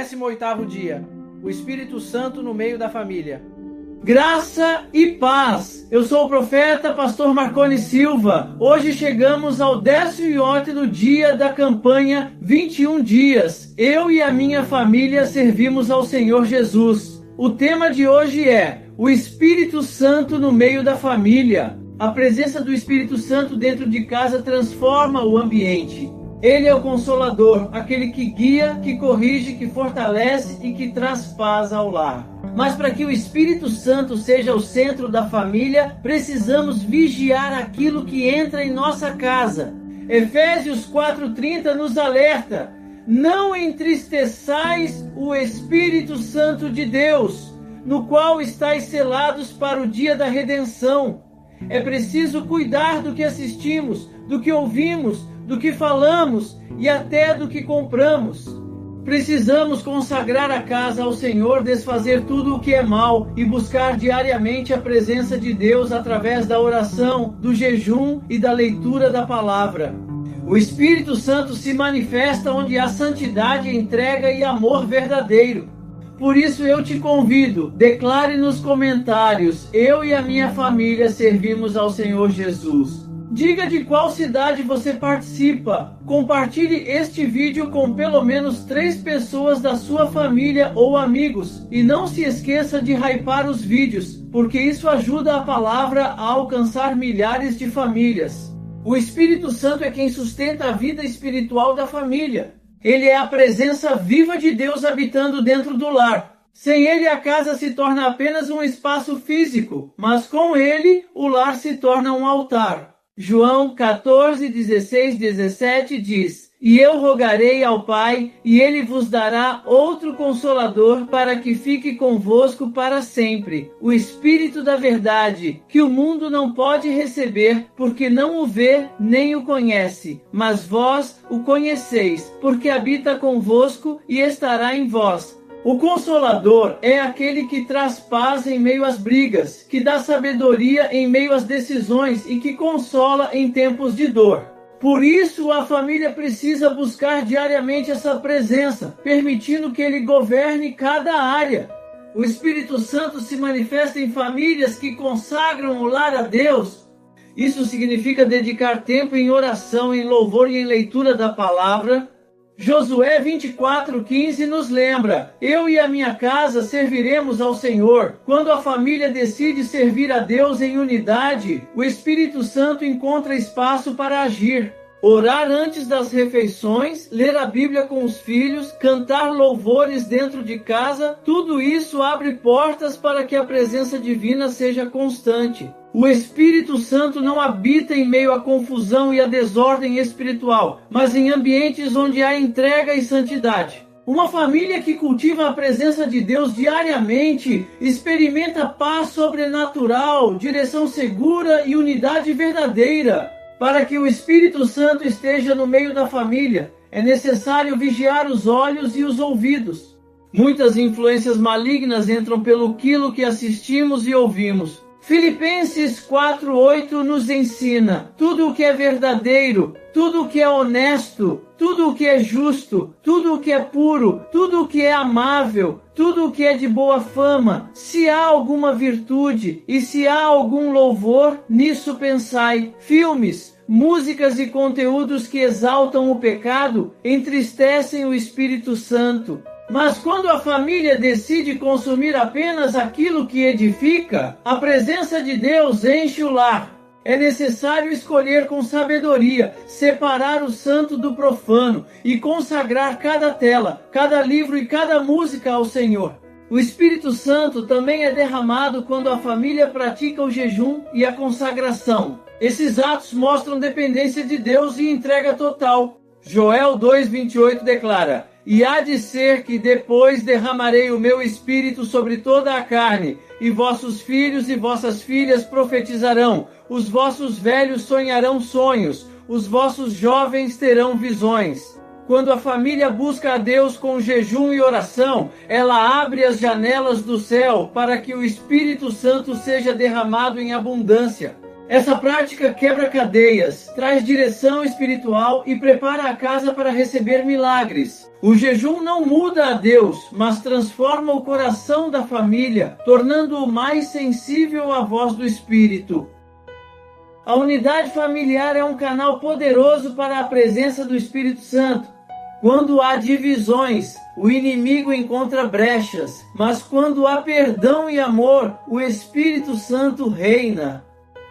18º dia. O Espírito Santo no meio da família. Graça e paz! Eu sou o profeta Pastor Marconi Silva. Hoje chegamos ao 18º dia da campanha 21 dias. Eu e a minha família servimos ao Senhor Jesus. O tema de hoje é o Espírito Santo no meio da família. A presença do Espírito Santo dentro de casa transforma o ambiente. Ele é o Consolador, aquele que guia, que corrige, que fortalece e que traz paz ao lar. Mas para que o Espírito Santo seja o centro da família, precisamos vigiar aquilo que entra em nossa casa. Efésios 4:30 nos alerta: não entristeçais o Espírito Santo de Deus, no qual estáis selados para o dia da redenção. É preciso cuidar do que assistimos, do que ouvimos, do que falamos e até do que compramos. Precisamos consagrar a casa ao Senhor, desfazer tudo o que é mal e buscar diariamente a presença de Deus através da oração, do jejum e da leitura da palavra. O Espírito Santo se manifesta onde há santidade, entrega e amor verdadeiro. Por isso eu te convido, declare nos comentários: eu e a minha família servimos ao Senhor Jesus. Diga de qual cidade você participa. Compartilhe este vídeo com pelo menos 3 pessoas da sua família ou amigos. E não se esqueça de hypar os vídeos, porque isso ajuda a palavra a alcançar milhares de famílias. O Espírito Santo é quem sustenta a vida espiritual da família. Ele é a presença viva de Deus habitando dentro do lar. Sem ele, a casa se torna apenas um espaço físico, mas com ele, o lar se torna um altar. João 14, 16, 17 diz: e eu rogarei ao Pai, e ele vos dará outro Consolador para que fique convosco para sempre, o Espírito da verdade, que o mundo não pode receber, porque não o vê nem o conhece, mas vós o conheceis, porque habita convosco e estará em vós. O Consolador é aquele que traz paz em meio às brigas, que dá sabedoria em meio às decisões e que consola em tempos de dor. Por isso, a família precisa buscar diariamente essa presença, permitindo que ele governe cada área. O Espírito Santo se manifesta em famílias que consagram o lar a Deus. Isso significa dedicar tempo em oração, em louvor e em leitura da palavra. Josué 24:15 nos lembra: eu e a minha casa serviremos ao Senhor. Quando a família decide servir a Deus em unidade, o Espírito Santo encontra espaço para agir. Orar antes das refeições, ler a Bíblia com os filhos, cantar louvores dentro de casa, tudo isso abre portas para que a presença divina seja constante. O Espírito Santo não habita em meio à confusão e à desordem espiritual, mas em ambientes onde há entrega e santidade. Uma família que cultiva a presença de Deus diariamente experimenta paz sobrenatural, direção segura e unidade verdadeira. Para que o Espírito Santo esteja no meio da família, é necessário vigiar os olhos e os ouvidos. Muitas influências malignas entram pelo quilo que assistimos e ouvimos. Filipenses 4:8 nos ensina: tudo o que é verdadeiro, tudo o que é honesto, tudo o que é justo, tudo o que é puro, tudo o que é amável, tudo o que é de boa fama, se há alguma virtude e se há algum louvor, nisso pensai. Filmes, músicas e conteúdos que exaltam o pecado entristecem o Espírito Santo. Mas quando a família decide consumir apenas aquilo que edifica, a presença de Deus enche o lar. É necessário escolher com sabedoria, separar o santo do profano e consagrar cada tela, cada livro e cada música ao Senhor. O Espírito Santo também é derramado quando a família pratica o jejum e a consagração. Esses atos mostram dependência de Deus e entrega total. Joel 2:28 declara: e há de ser que depois derramarei o meu espírito sobre toda a carne, e vossos filhos e vossas filhas profetizarão, os vossos velhos sonharão sonhos, os vossos jovens terão visões. Quando a família busca a Deus com jejum e oração, ela abre as janelas do céu para que o Espírito Santo seja derramado em abundância. Essa prática quebra cadeias, traz direção espiritual e prepara a casa para receber milagres. O jejum não muda a Deus, mas transforma o coração da família, tornando-o mais sensível à voz do Espírito. A unidade familiar é um canal poderoso para a presença do Espírito Santo. Quando há divisões, o inimigo encontra brechas, mas quando há perdão e amor, o Espírito Santo reina.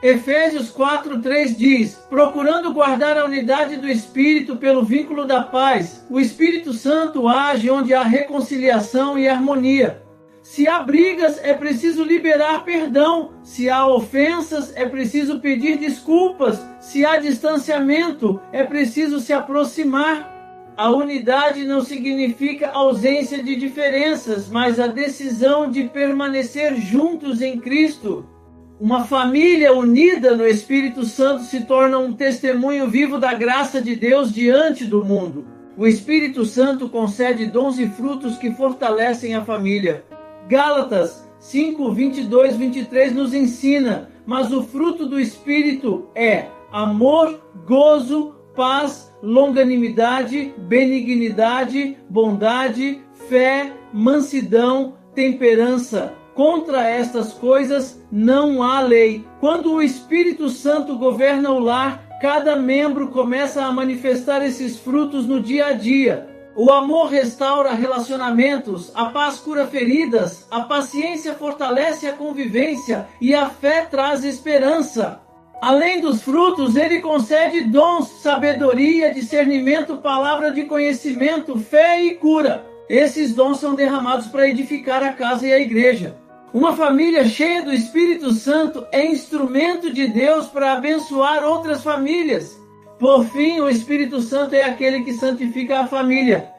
Efésios 4:3 diz: procurando guardar a unidade do Espírito pelo vínculo da paz, o Espírito Santo age onde há reconciliação e harmonia. Se há brigas, é preciso liberar perdão. Se há ofensas, é preciso pedir desculpas. Se há distanciamento, é preciso se aproximar. A unidade não significa ausência de diferenças, mas a decisão de permanecer juntos em Cristo. Uma família unida no Espírito Santo se torna um testemunho vivo da graça de Deus diante do mundo. O Espírito Santo concede dons e frutos que fortalecem a família. Gálatas 5:22-23 nos ensina, mas o fruto do Espírito é amor, gozo, paz, longanimidade, benignidade, bondade, fé, mansidão, temperança. Contra estas coisas não há lei. Quando o Espírito Santo governa o lar, cada membro começa a manifestar esses frutos no dia a dia. O amor restaura relacionamentos, a paz cura feridas, a paciência fortalece a convivência e a fé traz esperança. Além dos frutos, ele concede dons, sabedoria, discernimento, palavra de conhecimento, fé e cura. Esses dons são derramados para edificar a casa e a igreja. Uma família cheia do Espírito Santo é instrumento de Deus para abençoar outras famílias. Por fim, o Espírito Santo é aquele que santifica a família.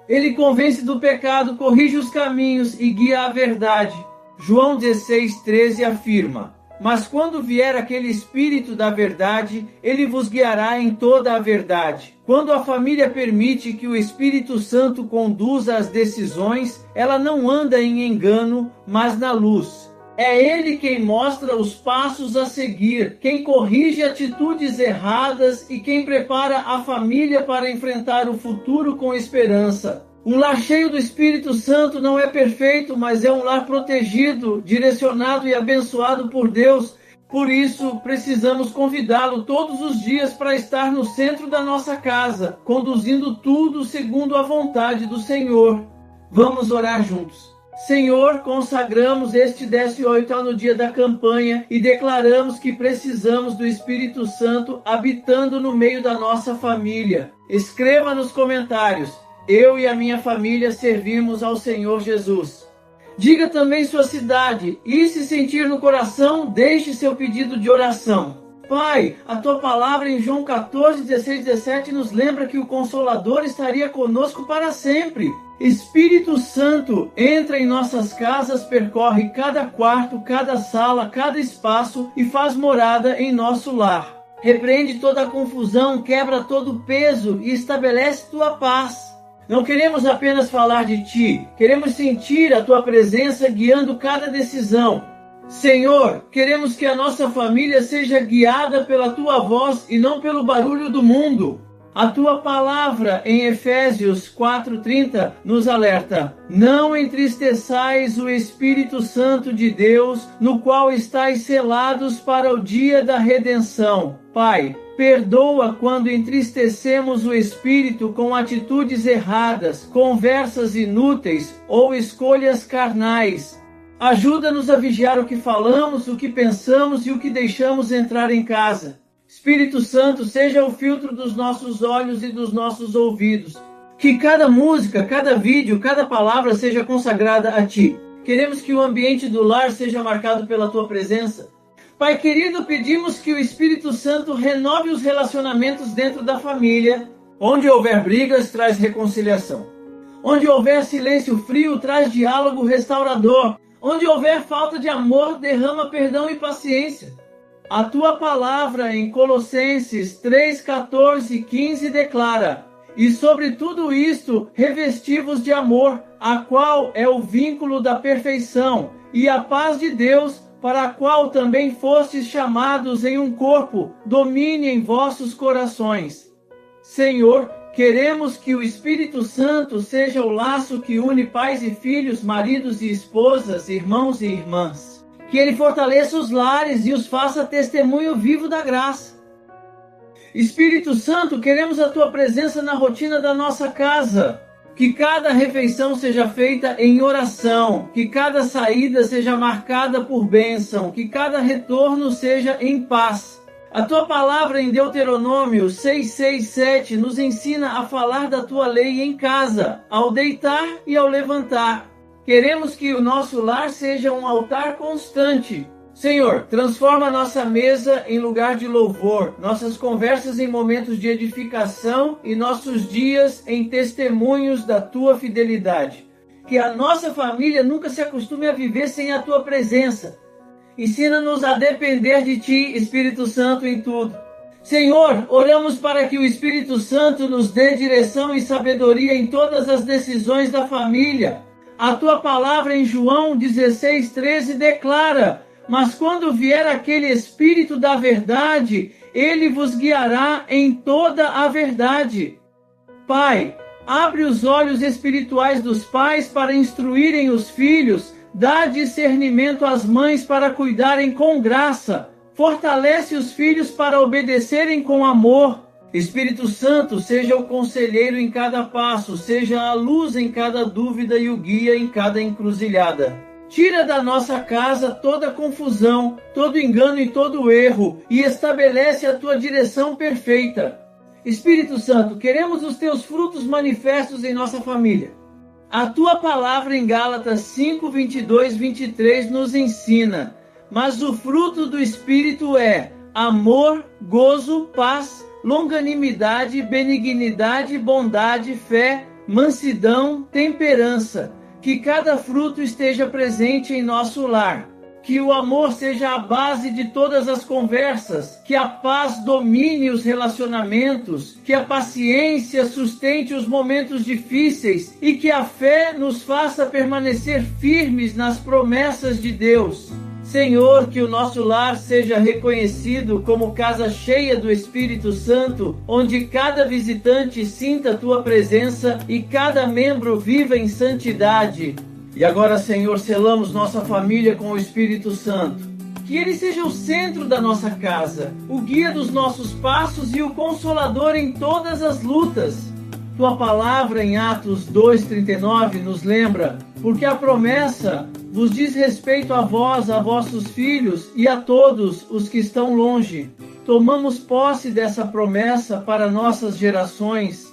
Ele convence do pecado, corrige os caminhos e guia à verdade. João 16:13 afirma: mas quando vier aquele Espírito da verdade, ele vos guiará em toda a verdade. Quando a família permite que o Espírito Santo conduza as decisões, ela não anda em engano, mas na luz. É ele quem mostra os passos a seguir, quem corrige atitudes erradas e quem prepara a família para enfrentar o futuro com esperança. Um lar cheio do Espírito Santo não é perfeito, mas é um lar protegido, direcionado e abençoado por Deus. Por isso, precisamos convidá-lo todos os dias para estar no centro da nossa casa, conduzindo tudo segundo a vontade do Senhor. Vamos orar juntos. Senhor, consagramos este 18 ano dia da campanha e declaramos que precisamos do Espírito Santo habitando no meio da nossa família. Escreva nos comentários: eu e a minha família servimos ao Senhor Jesus. Diga também sua cidade e, se sentir no coração, deixe seu pedido de oração. Pai, a tua palavra em João 14:16-17 nos lembra que o Consolador estaria conosco para sempre. Espírito Santo, entra em nossas casas, percorre cada quarto, cada sala, cada espaço e faz morada em nosso lar. Repreende toda a confusão, quebra todo o peso e estabelece tua paz. Não queremos apenas falar de ti, queremos sentir a tua presença guiando cada decisão. Senhor, queremos que a nossa família seja guiada pela tua voz e não pelo barulho do mundo. A tua palavra em Efésios 4:30 nos alerta: não entristeçais o Espírito Santo de Deus, no qual estáis selados para o dia da redenção. Pai, perdoa quando entristecemos o Espírito com atitudes erradas, conversas inúteis ou escolhas carnais. Ajuda-nos a vigiar o que falamos, o que pensamos e o que deixamos entrar em casa. Espírito Santo, seja o filtro dos nossos olhos e dos nossos ouvidos. Que cada música, cada vídeo, cada palavra seja consagrada a Ti. Queremos que o ambiente do lar seja marcado pela Tua presença. Pai querido, pedimos que o Espírito Santo renove os relacionamentos dentro da família. Onde houver brigas, traz reconciliação. Onde houver silêncio frio, traz diálogo restaurador. Onde houver falta de amor, derrama perdão e paciência. A tua palavra em Colossenses 3:14-15 declara: e sobre tudo isto revesti-vos de amor, a qual é o vínculo da perfeição, e a paz de Deus, para a qual também fostes chamados em um corpo, domine em vossos corações. Senhor, queremos que o Espírito Santo seja o laço que une pais e filhos, maridos e esposas, irmãos e irmãs. Que ele fortaleça os lares e os faça testemunho vivo da graça. Espírito Santo, queremos a tua presença na rotina da nossa casa. Que cada refeição seja feita em oração, que cada saída seja marcada por bênção, que cada retorno seja em paz. A tua palavra em Deuteronômio 6:6-7 nos ensina a falar da tua lei em casa, ao deitar e ao levantar. Queremos que o nosso lar seja um altar constante. Senhor, transforma nossa mesa em lugar de louvor, nossas conversas em momentos de edificação e nossos dias em testemunhos da tua fidelidade. Que a nossa família nunca se acostume a viver sem a tua presença. Ensina-nos a depender de ti, Espírito Santo, em tudo. Senhor, oramos para que o Espírito Santo nos dê direção e sabedoria em todas as decisões da família. A tua palavra em João 16:13 declara: mas quando vier aquele Espírito da verdade, ele vos guiará em toda a verdade. Pai, abre os olhos espirituais dos pais para instruírem os filhos, dá discernimento às mães para cuidarem com graça, fortalece os filhos para obedecerem com amor. Espírito Santo, seja o conselheiro em cada passo, seja a luz em cada dúvida e o guia em cada encruzilhada. Tira da nossa casa toda confusão, todo engano e todo erro e estabelece a tua direção perfeita. Espírito Santo, queremos os teus frutos manifestos em nossa família. A tua palavra em Gálatas 5:22-23 nos ensina: mas o fruto do Espírito é amor, gozo, paz, longanimidade, benignidade, bondade, fé, mansidão, temperança. Que cada fruto esteja presente em nosso lar. Que o amor seja a base de todas as conversas. Que a paz domine os relacionamentos. Que a paciência sustente os momentos difíceis. E que a fé nos faça permanecer firmes nas promessas de Deus. Senhor, que o nosso lar seja reconhecido como casa cheia do Espírito Santo, onde cada visitante sinta a tua presença e cada membro viva em santidade. E agora, Senhor, selamos nossa família com o Espírito Santo. Que ele seja o centro da nossa casa, o guia dos nossos passos e o consolador em todas as lutas. Tua palavra em Atos 2:39 nos lembra: porque a promessa vos diz respeito a vós, a vossos filhos e a todos os que estão longe. Tomamos posse dessa promessa para nossas gerações.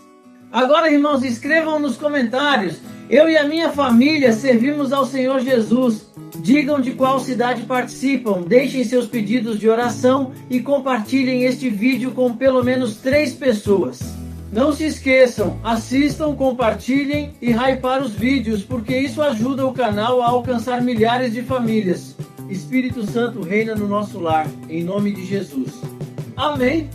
Agora, irmãos, escrevam nos comentários: eu e a minha família servimos ao Senhor Jesus. Digam de qual cidade participam, deixem seus pedidos de oração e compartilhem este vídeo com pelo menos 3 pessoas. Não se esqueçam, assistam, compartilhem e hypar os vídeos, porque isso ajuda o canal a alcançar milhares de famílias. Espírito Santo reina no nosso lar, em nome de Jesus. Amém.